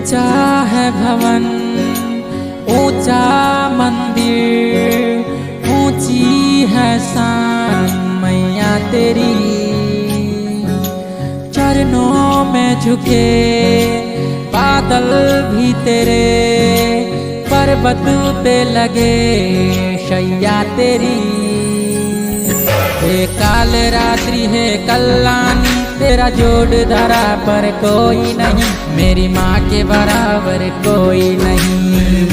ऊंचा है भवन, ऊंचा मंदिर, ऊंची है शान मैया तेरी। चरणों में झुके बादल भी तेरे, पर्वत पे लगे शैया तेरी। हे काल रात्रि है कल्याणी, तेरा जोड़ धरा पर कोई नहीं, मेरी माँ के बराबर कोई नहीं।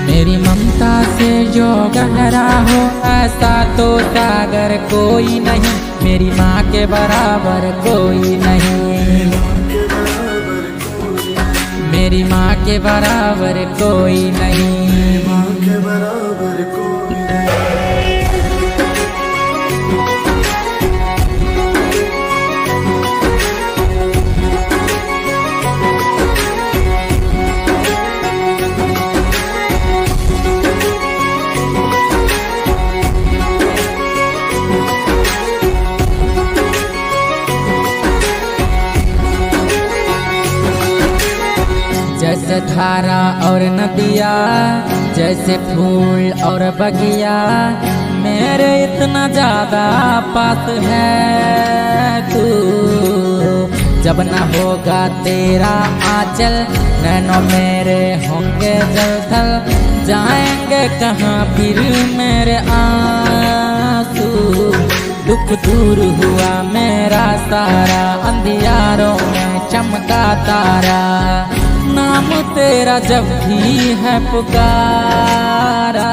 मेरी ममता से जो गहरा हो ऐसा तो सागर कोई नहीं, मेरी माँ के बराबर कोई नहीं। मेरी माँ के बराबर कोई नहीं। माँ के बराबर कोई नहीं। जैसे धारा और नदिया, जैसे फूल और बगिया, मेरे इतना ज्यादा पास है तू। जब न होगा तेरा आंचल, नैनों मेरे होंगे जलथल, जाएंगे कहाँ फिर मेरे आंसू। दुख दूर हुआ मेरा सारा, अंधियारों में चमका तारा, नाम तेरा जब भी है पुकारा।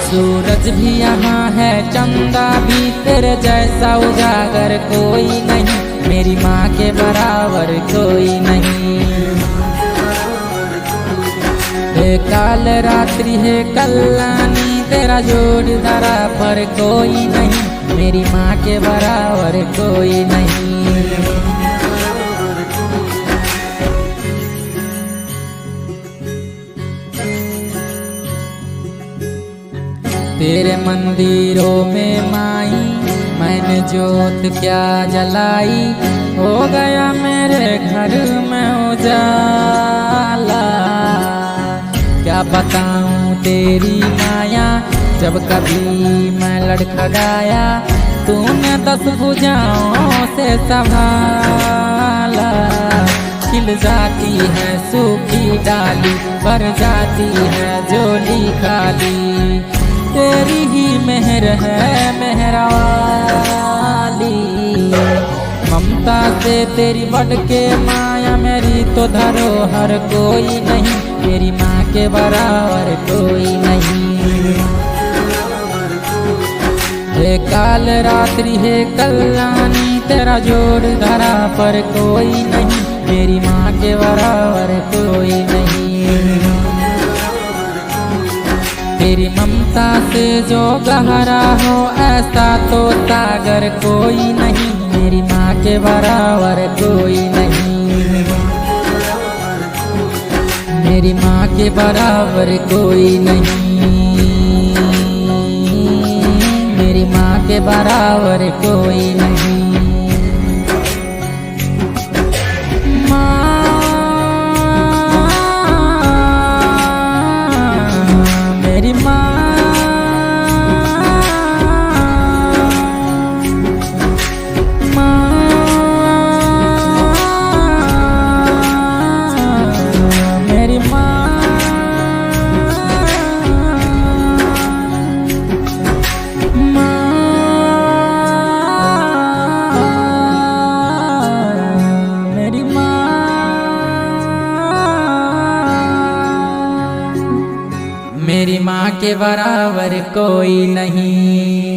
सूरज भी यहाँ है, चंदा भी, तेरे जैसा उजागर कोई नहीं, मेरी माँ के बराबर कोई नहीं। हे काल रात्रि है कल्याणी, तेरा जोड़ धरा पर कोई नहीं, मेरी माँ के बराबर कोई नहीं। तेरे मंदिरों में माई मैंने जोत क्या जलाई, हो गया मेरे घर में उजाला। क्या बताऊं तेरी माया, जब कभी मैं लड़खड़ाया, तूने 10 भुजाओं से संभाला। खिल जाती है सूखी डाली, भर जाती है झोली खाली, तेरी ही मेहर है मेहरा वाली। ममता से तेरी बढ़ के माया, मेरी तो धरोहर कोई नहीं, मेरी माँ के बराबर कोई नहीं। हे काल रात्रि है कल्याणी, तेरा जोड़ धरा पर कोई नहीं, मेरी माँ के बराबर कोई नहीं। तेरी ममता से जो गहरा हो ऐसा तो सागर कोई नहीं, मेरी माँ के बराबर कोई नहीं। मेरी माँ के बराबर कोई नहीं, मेरी माँ के बराबर कोई नहीं। मेरी माँ, मेरी माँ, मेरी माँ, मेरी माँ के बराबर कोई नहीं।